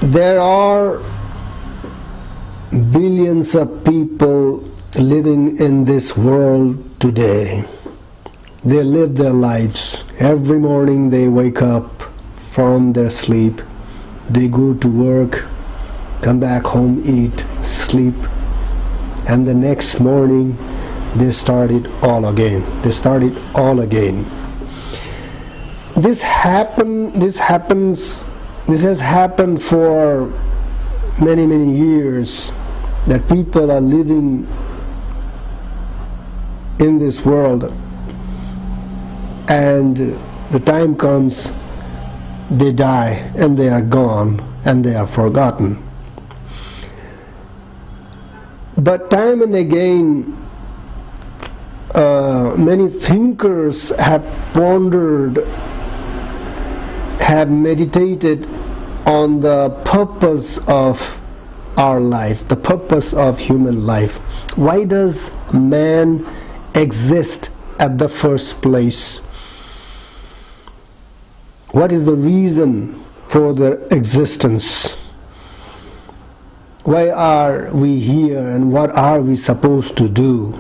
There are billions of people living in this world today. They live their lives. Every morning they wake up from their sleep. They go to work, come back home, eat, sleep, and the next morning they start it all again. This has happened for many years, that people are living in this world, and the time comes, they die and they are gone and they are forgotten. But time and again, many thinkers have pondered, have meditated on the purpose of our life, the purpose of human life. Why does man exist at the first place? What is the reason for their existence? Why are we here, and what are we supposed to do?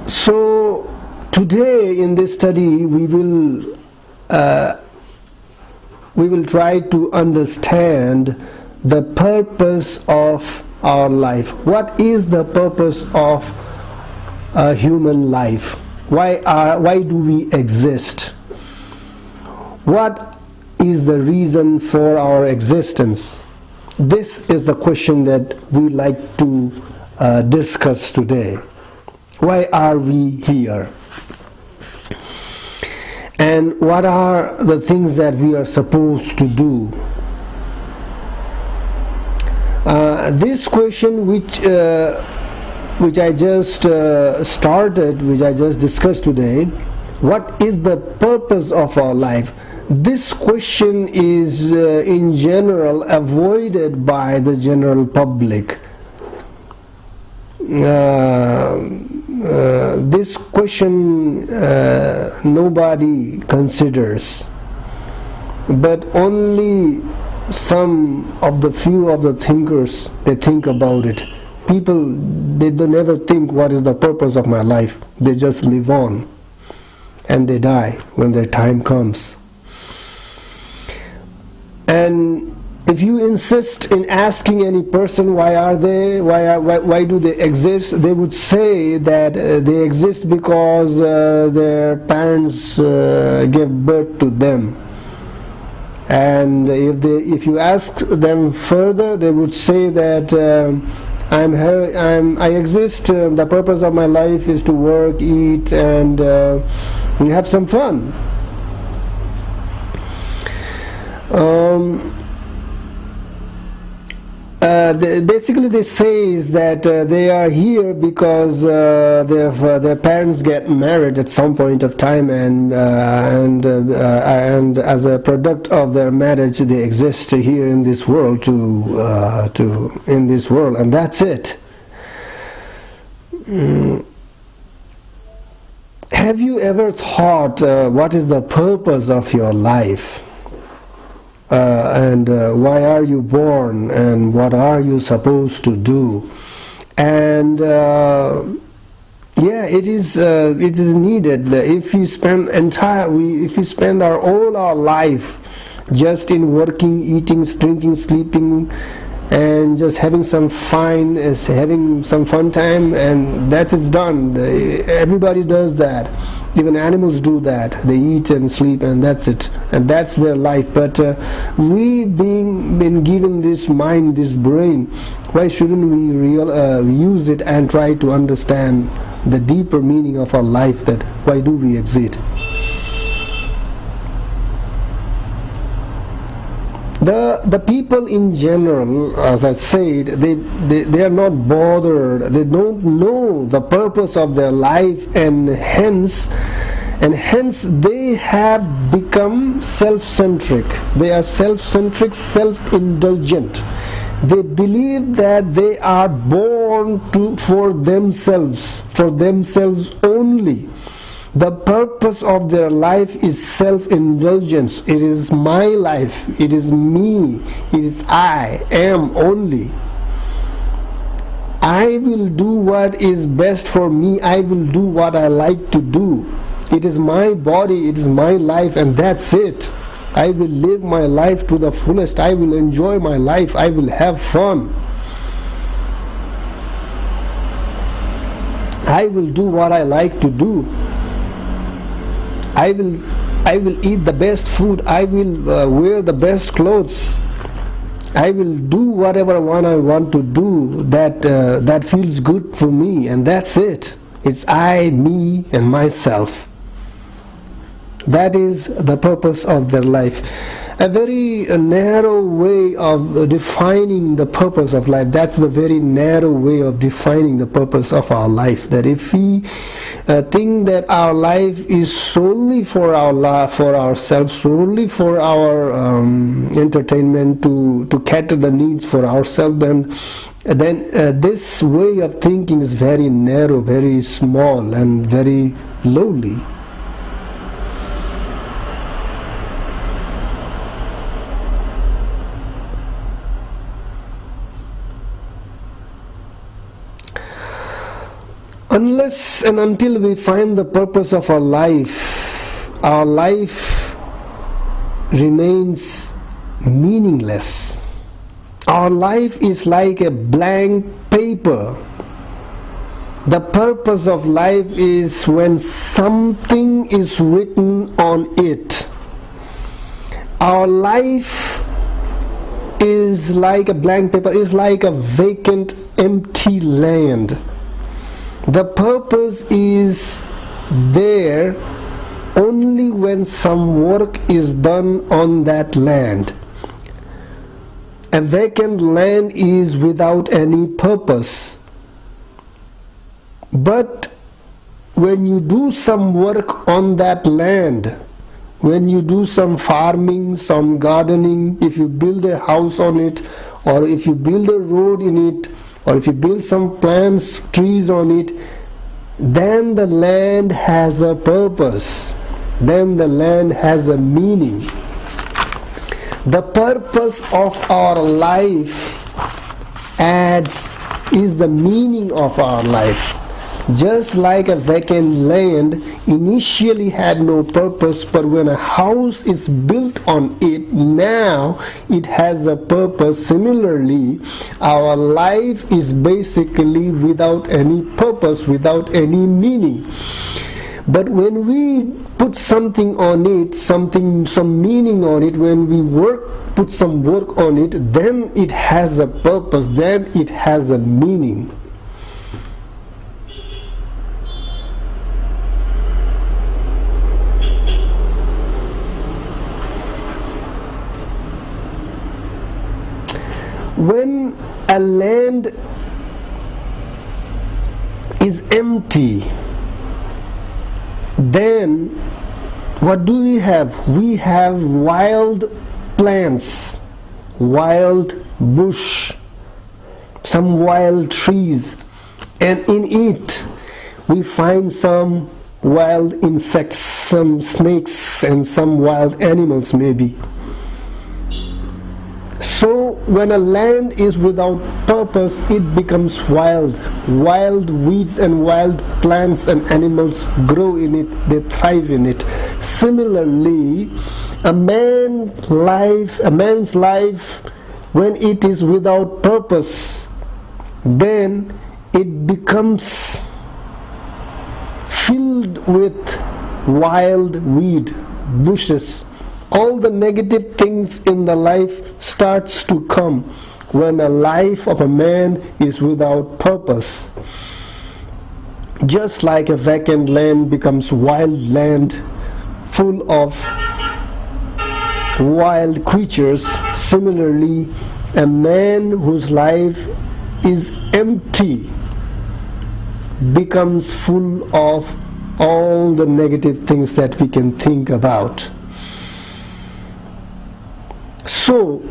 So today in this study we will try to understand the purpose of our life. What is the purpose of a human life? Why do we exist? What is the reason for our existence? This is the question that we like to discuss today. Why are we here? And what are the things that we are supposed to do? This question, which I just discussed today, what is the purpose of our life? This question is in general avoided by the general public. This question nobody considers, but only few of the thinkers, they think about it. People, they don't ever think what is the purpose of my life. They just live on and they die when their time comes. And if you insist in asking any person why do they exist, they would say that they exist because their parents gave birth to them. And if you ask them further, they would say that I exist. The purpose of my life is to work, eat, and we have some fun. Basically they say is that they are here because their parents get married at some point of time, and as a product of their marriage they exist here in this world and that's it. Have you ever thought what is the purpose of your life? And why are you born, and what are you supposed to do? And it is needed. If we spend all our life just in working, eating, drinking, sleeping, and just having some fun time, and that is done. Everybody does that. Even animals do that. They eat and sleep, and that's it, and that's their life. But we been given this mind, this brain, why shouldn't we use it and try to understand the deeper meaning of our life, that why do we exist? The people in general, as I said, they are not bothered. They don't know the purpose of their life, and hence they have become self-centric. They are self-centric, self-indulgent. They believe that they are born for themselves only. The purpose of their life is self-indulgence. It is my life, it is me, it is I am only. I will do what is best for me. I will do what I like to do. It is my body, it is my life, and that's it. I will live my life to the fullest. I will enjoy my life. I will have fun. I will do what I like to do. I will eat the best food. I will wear the best clothes. I will do whatever one I want to do that feels good for me, and that's it. It's I, me, and myself. That is the purpose of their life. A very narrow way of defining the purpose of life. That's the very narrow way of defining the purpose of our life. That if we think that our life is solely for ourselves, solely for our entertainment, to cater the needs for ourselves, then this way of thinking is very narrow, very small, and very lowly. Unless and until we find the purpose of our life remains meaningless. Our life is like a blank paper. The purpose of life is when something is written on it. Our life is like a blank paper, is like a vacant, empty land. The purpose is there only when some work is done on that land. A vacant land is without any purpose. But when you do some work on that land, when you do some farming, some gardening, if you build a house on it, or if you build a road in it, or if you build some plants, trees on it, then the land has a purpose. Then the land has a meaning. The purpose of our life is the meaning of our life. Just like a vacant land initially had no purpose, but when a house is built on it, now it has a purpose. Similarly, our life is basically without any purpose, without any meaning. But when we put something on it, some meaning on it, when we put some work on it, then it has a purpose, then it has a meaning. When a land is empty, then what do we have? We have wild plants, wild bush, some wild trees, and in it we find some wild insects, some snakes, and some wild animals maybe. So when a land is without purpose, it becomes wild. Wild weeds and wild plants and animals grow in it, they thrive in it. Similarly, a man's life, when it is without purpose, then it becomes filled with wild weed, bushes. All the negative things in the life starts to come when a life of a man is without purpose. Just like a vacant land becomes wild land full of wild creatures, similarly a man whose life is empty becomes full of all the negative things that we can think about. So,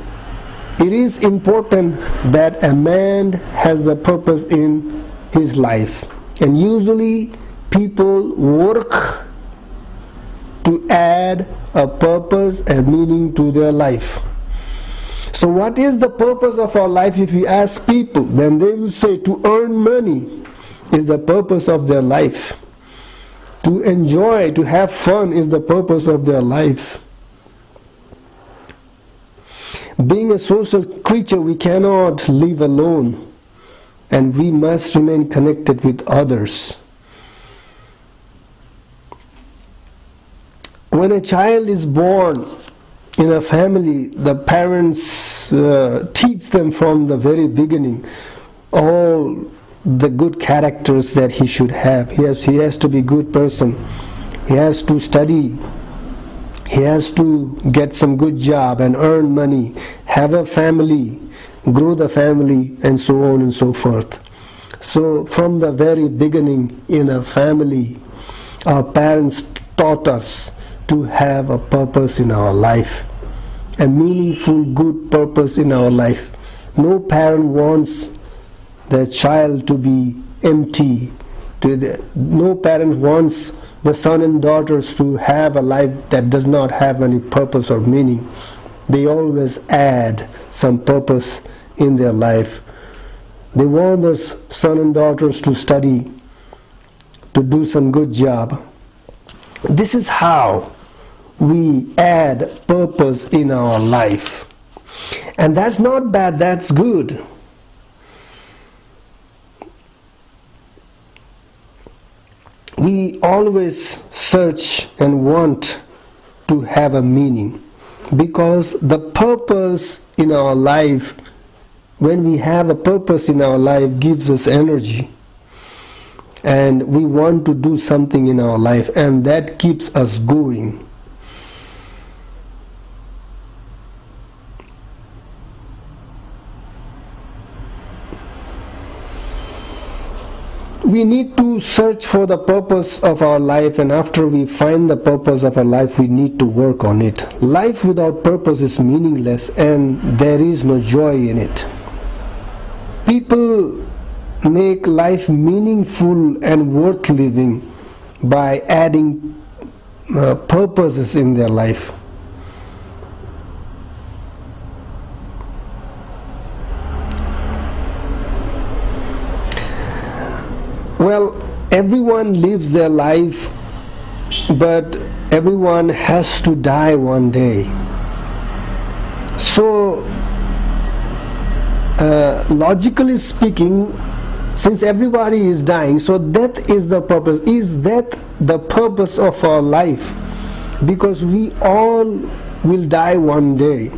it is important that a man has a purpose in his life. And usually people work add a purpose and meaning to their life. So what is the purpose of our life? If we ask people, then they will say to earn money is the purpose of their life. To enjoy, to have fun is the purpose of their life. Being a social creature, we cannot live alone, and we must remain connected with others. When a child is born in a family, the parents teach them from the very beginning all the good characters that he should have. He has to be a good person. He has to study. He has to get some good job and earn money, have a family, grow the family, and so on and so forth. So from the very beginning in a family, our parents taught us to have a purpose in our life, a meaningful, good purpose in our life. No parent wants their child to be empty. No parent wants the son and daughters to have a life that does not have any purpose or meaning. They always add some purpose in their life. They want the son and daughters to study, to do some good job. This is how we add purpose in our life. And that's not bad, that's good. We always search and want to have a meaning, because the purpose in our life, when we have a purpose in our life, gives us energy, and we want to do something in our life, and that keeps us going. We need to search for the purpose of our life, and after we find the purpose of our life, we need to work on it. Life without purpose is meaningless, and there is no joy in it. People make life meaningful and worth living by adding purposes in their life. Well, everyone lives their life, but everyone has to die one day. So, logically speaking, since everybody is dying, so death is the purpose. Is death the purpose of our life? Because we all will die one day.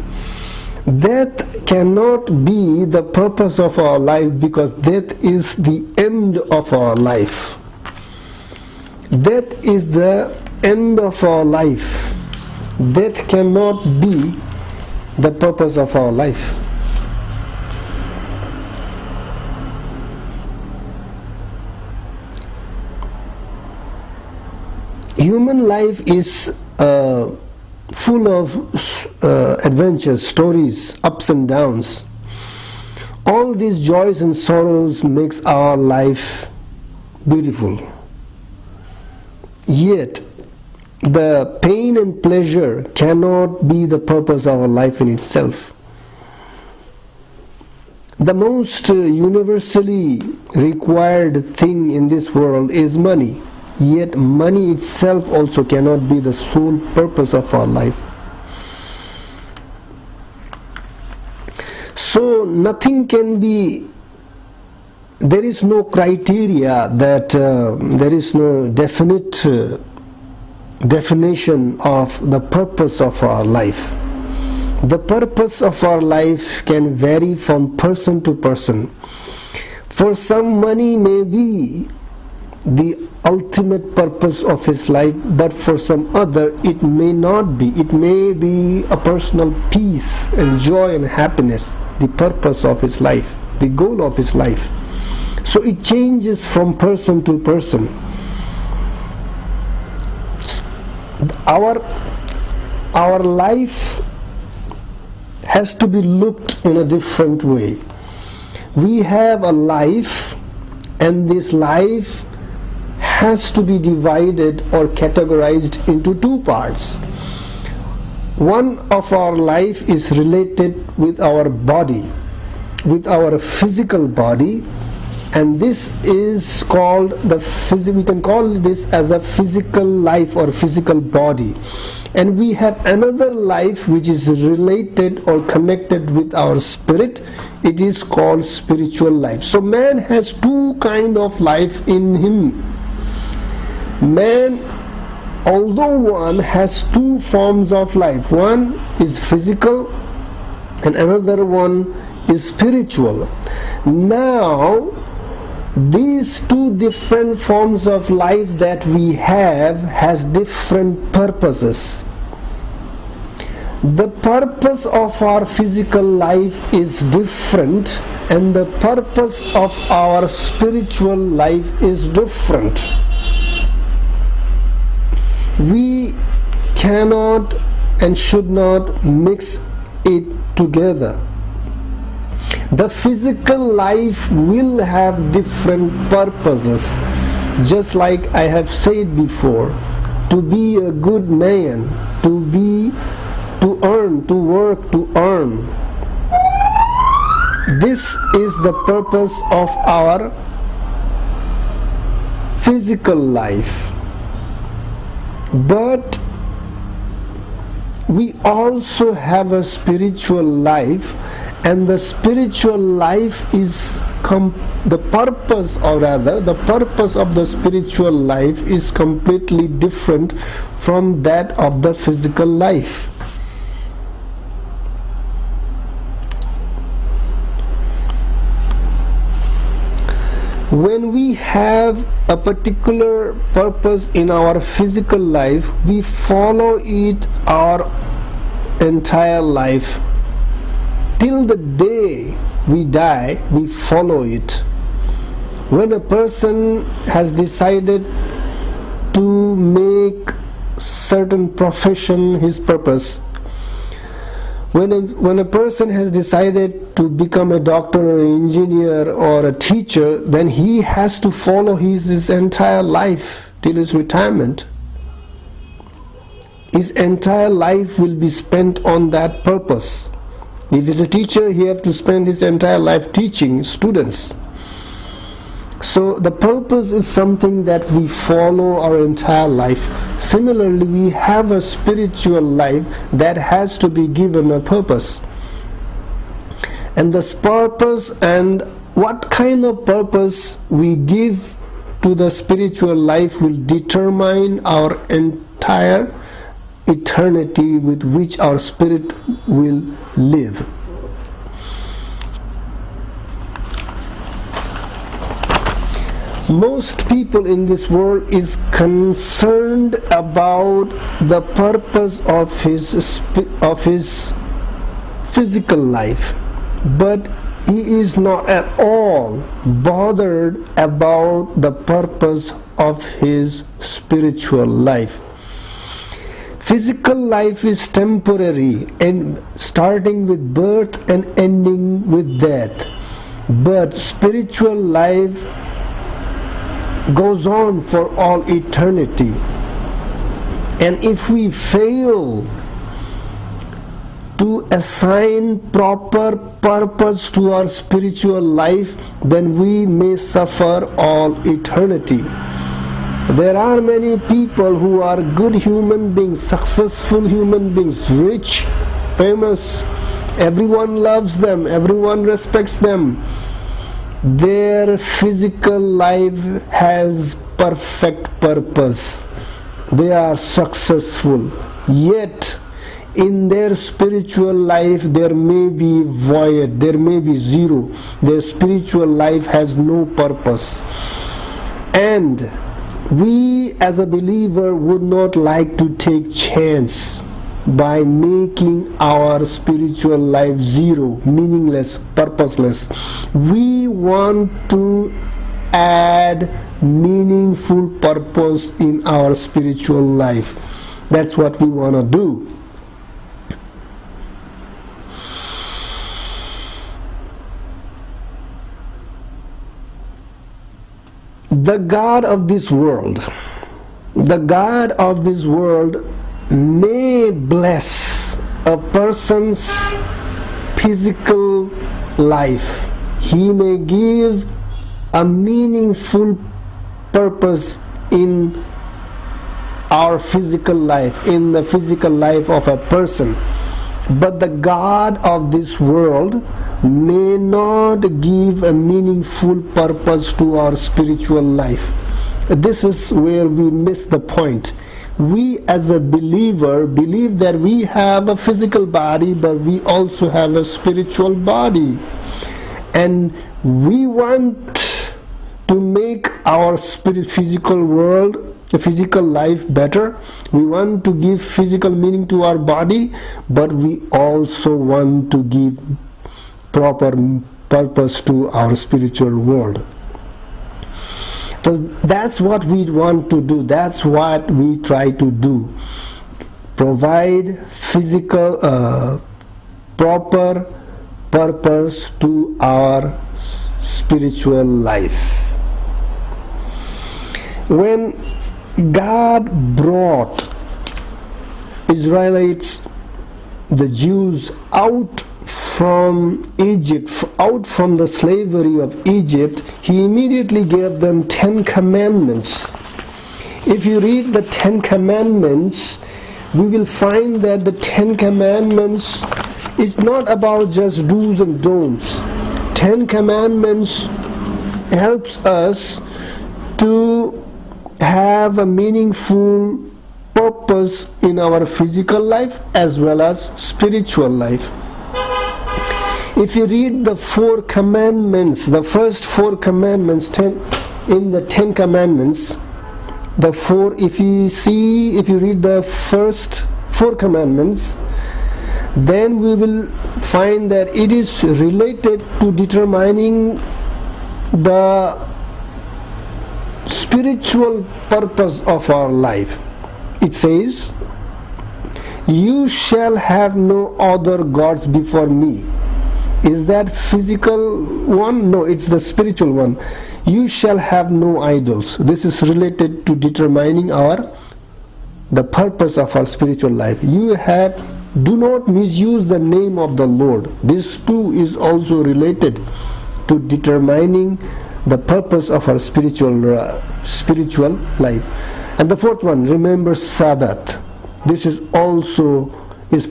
Death cannot be the purpose of our life, because death is the end of our life. Death is the end of our life. Death cannot be the purpose of our life. Human life is full of adventures, stories, ups and downs. All these joys and sorrows makes our life beautiful. Yet the pain and pleasure cannot be the purpose of our life in itself. The most universally required thing in this world is money. Yet money itself also cannot be the sole purpose of our life. So nothing can be, there is no criteria, that there is no definite definition of the purpose of our life. The purpose of our life can vary from person to person. For some, money may be the ultimate purpose of his life, but for some other it may not be. It may be a personal peace and joy and happiness, the purpose of his life, the goal of his life. So it changes from person to person. Our life has to be looked in a different way. We have a life, and this life has to be divided or categorized into two parts. One of our life is related with our body, with our physical body, and this is called we can call this as a physical life or physical body. And we have another life which is related or connected with our spirit. It is called spiritual life. So man has two kind of life in him. Man, although one has two forms of life, one is physical and another one is spiritual. Now these two different forms of life that we have has different purposes. The purpose of our physical life is different, and the purpose of our spiritual life is different. We cannot and should not mix it together. The physical life will have different purposes, just like I have said before. To be a good man, to earn, to work, to earn. This is the purpose of our physical life. But we also have a spiritual life, and the spiritual life is the purpose of the spiritual life is completely different from that of the physical life. When we have a particular purpose in our physical life, we follow it our entire life. Till the day we die, we follow it. When a person has decided to make certain profession his purpose, when a person has decided to become a doctor or an engineer or a teacher, then he has to follow his entire life till his retirement. His entire life will be spent on that purpose. If he's a teacher, he has to spend his entire life teaching students. So the purpose is something that we follow our entire life. Similarly, we have a spiritual life that has to be given a purpose. And this purpose and what kind of purpose we give to the spiritual life will determine our entire eternity with which our spirit will live. Most people in this world is concerned about the purpose of his physical life, but he is not at all bothered about the purpose of his spiritual life. Physical life is temporary and starting with birth and ending with death, but spiritual life goes on for all eternity. And if we fail to assign proper purpose to our spiritual life, then we may suffer all eternity. There are many people who are good human beings, successful human beings, rich, famous, everyone loves them, everyone respects them. Their physical life has perfect purpose. They are successful. Yet, in their spiritual life, there may be void, there may be zero. Their spiritual life has no purpose. And we as a believer would not like to take chance by making our spiritual life zero, meaningless, purposeless. We want to add meaningful purpose in our spiritual life. That's what we want to do. the God of this world, the God of this world may bless a person's physical life. He may give a meaningful purpose in our physical life, in the physical life of a person. But the God of this world may not give a meaningful purpose to our spiritual life. This is where we miss the point. We as a believer believe that we have a physical body, but we also have a spiritual body. And we want to make our physical world, the physical life better. We want to give physical meaning to our body, but we also want to give proper purpose to our spiritual world. So that's what we want to do. That's what we try to do. Provide physical, proper purpose to our spiritual life. When God brought Israelites, the Jews, out from Egypt, out from the slavery of Egypt, He immediately gave them 10 commandments. If you read the 10 commandments, we will find that the 10 commandments is not about just do's and don'ts. 10 commandments helps us to have a meaningful purpose in our physical life as well as spiritual life. If you read the 4 commandments, the first 4 commandments in the 10 commandments, if you read the first 4 commandments, then we will find that it is related to determining the spiritual purpose of our life. It says, "You shall have no other gods before me." Is that physical one? No, it's the spiritual one. "You shall have no idols." This is related to determining the purpose of our spiritual life. Do not misuse the name of the Lord. This too is also related to determining the purpose of our spiritual life. And the 4th one, remember Sabbath. This is also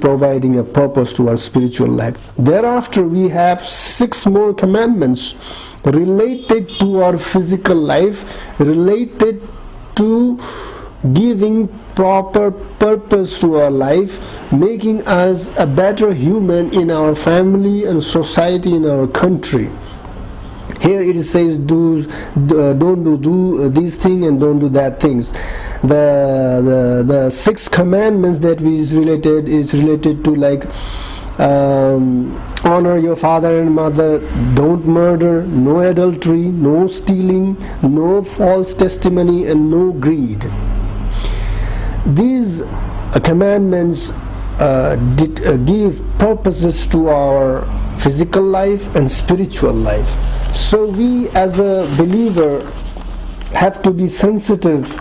providing a purpose to our spiritual life. Thereafter we have 6 more commandments related to our physical life, related to giving proper purpose to our life, making us a better human in our family and society, in our country. Here it says don't do these things and don't do that things. The 6 commandments that is related to, like, honor your father and mother, don't murder, no adultery, no stealing, no false testimony, and no greed. These commandments give purposes to our physical life and spiritual life. So we as a believer have to be sensitive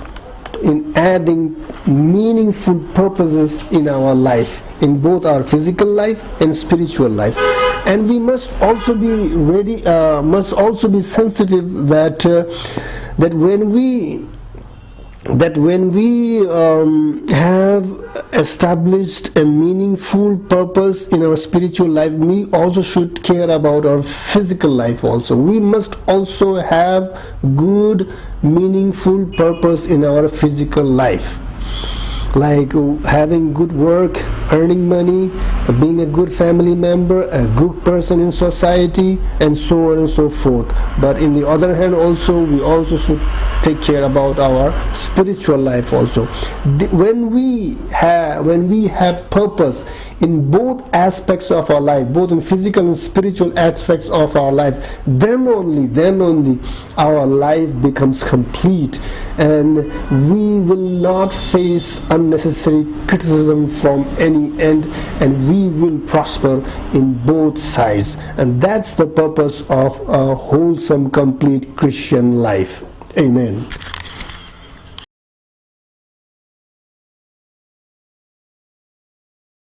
in adding meaningful purposes in our life, in both our physical life and spiritual life. And we must also be ready, must also be sensitive that when we have established a meaningful purpose in our spiritual life, we also should care about our physical life also. We must also have good, meaningful purpose in our physical life, like having good work, earning money, being a good family member, a good person in society, and so on and so forth. But in the other hand also, we also should take care about our spiritual life also. When we have purpose in both aspects of our life, both in physical and spiritual aspects of our life, then only our life becomes complete, and we will not face unnecessary criticism from any end, and we will prosper in both sides. And that's the purpose of a wholesome, complete Christian life. Amen.